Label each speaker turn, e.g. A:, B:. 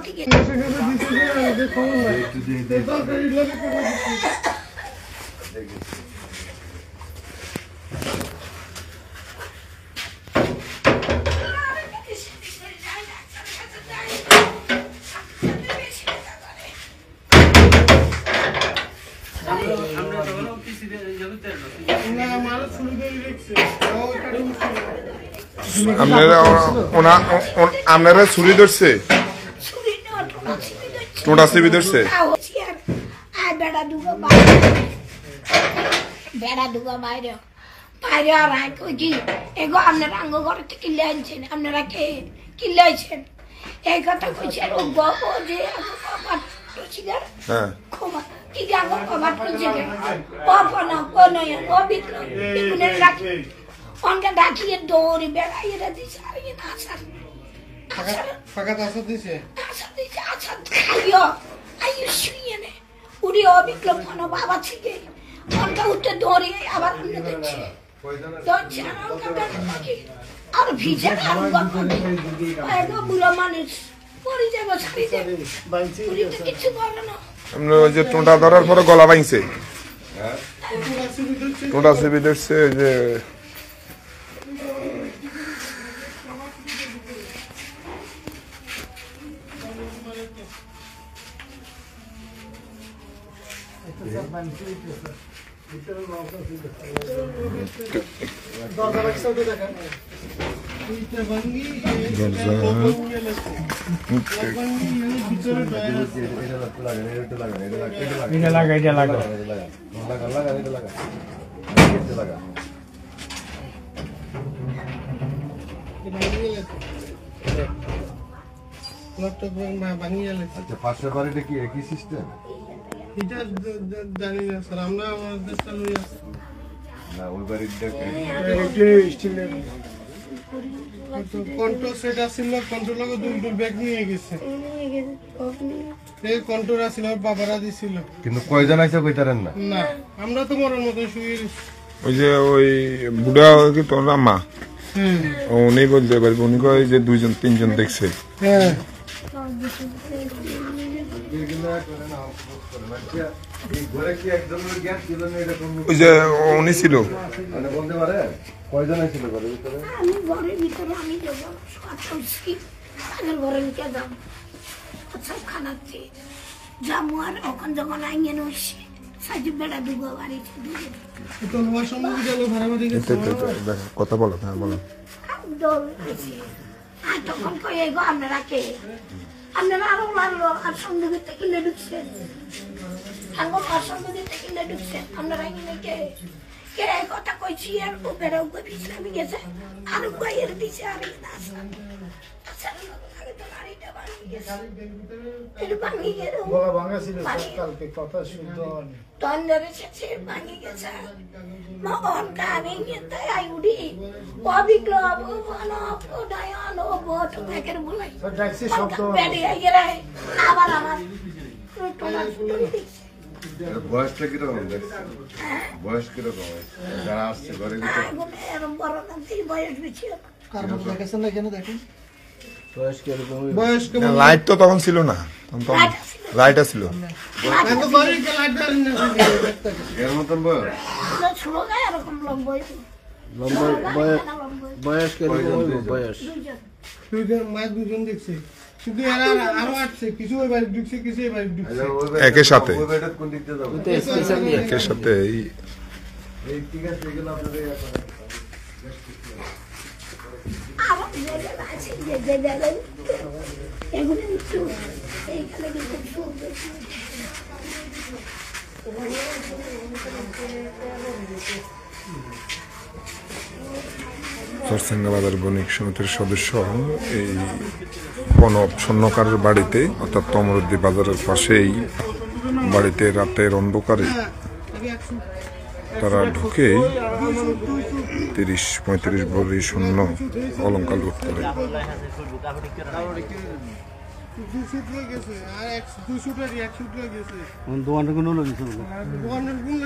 A: থেকে
B: আপনারা ছুরি ধরছে টোটা সিবি ধরছে
A: বেড়া দুগা বাইরে বাইরে আর কি এগো আপনারা আঙ্গ ঘর থেকে কিনলে আনছেন আপনারা কে কিনলে আইছেন এই কথা কইছেন ও গপ যে খোবা কি আঙ্গ খবর করছে পপনা কোনয় ও বিক্রম বিকুনের রাখি অনকা ডাকিয়ে দৌড়ি বেড়াইয়ে দিছে আর ইয়ে আসার
C: ফাকাত আসা দিছে
A: আচ্ছা খাইও আইও শুইয়ে নে উড়ি ও বিক্রম কোন বাবা থেকে অনকা উঠে দৌড়ি আবার অন্য দিচ্ছে দৌড়ছে অনকা বেড়াকি আর ভিজে আর গপ এগো বুড়ো মানুষ পড়ে যাবো ছাড়ি যাবে উড়ি তো কিছু বলে না
B: আমরা ওই যে টোটা ধরার পরে গলা ভাঙছে টোটা সিবি ধরছে যে
C: পাশের বাড়িটা কি একই সিস্টেম?
D: এটা জানি না স্যার, আমরা আমাদের দেশটা লই আছি
C: না ওই বাড়িটা
D: কন্ট্রোল সেট আছিল, কন্ট্রোল লগে দুল ব্যাগ নিয়ে গেছে। এই কন্ট্রোল আছিল বাবারা দিছিল,
C: কিন্তু কয়জন আইছে কইতারেন না?
D: না আমরা তো মরার মতো শুয়ে
B: ওই যে ওই বুড়া কি তোর মা উনি বলতে পারবে, উনি কয় যে 2জন 3জন দেখছে।
D: হ্যাঁ
B: ওই যে উনি ছিল
C: বলতে পারে কয়জন আইছিল ঘরের ভিতরে?
A: আমি ঘরের ভিতরে আমি যাবো সবছি আগের ঘরে নিতে যাবো সব খানাচ্ছি যাবো আর ওখান যখন আইন হচ্ছে সাইজে বেড়া দুগো বাড়ি
B: কথা বলো। হ্যাঁ বলো।
A: আর তখন কয়ে গো আপনারা কে, আপনারা আরো মারলো আর সঙ্গে কিনে ঢুকছেন, আর সঙ্গে কিনে ঢুকছেন আপনারা কিনে কে কে কথা কইছি আর ও বেড়া উগো পিছলামি গেছে আর উগাইয়ের দিছে আর না আচ্ছা আগে তো গাড়িটা ভাঙি গেছে এর ভাঙি গেছে
D: বলা ভাঙা ছিল কালকে কথা শুনতো
A: তন্দরে সে ভাঙি গেছে মা অন কানে নিতে আই উড়ি ও বিক্রম ও বনো ও ডায়ান ও বট মেকের বলাই
D: ডাকছে শব্দ
A: বেড়ে গেলে আবার আমার টোলা
C: বয়সটা কিরকম? বয়স কিরকম যারা আসছে ঘরের ভিতরে?
A: এরকম বড় না বয়স বেশি
D: দেখেছেন না কেন দেখেন
B: লাইট তো তখন ছিল না, লাইট ছিল
C: এর মতন বয়স?
D: বয়স দুজন দেখছে, কিন্তু এরা আরো আসছে, কিছু ওই বাড়ি ঢুকছে, কিছু এই বাড়ি ঢুকছে
B: একের সাথে
C: ওই বাড়িটা কোন দিক দিয়ে যাবো?
B: একের সাথে
C: এই ঠিক আছে, এগুলো আপনাদের
B: চরসাঙ্গা বাজার বণিক সমিতির সদস্য এই প্রণব স্বর্ণকারের বাড়িতে, অর্থাৎ তমরুদ্দি বাজারের পাশেই বাড়িতে রাতের অন্ধকারে তারা ঢুকে 30-35 ভরি স্বর্ণ অলঙ্কার লুট করে।
D: দোকানের গুণ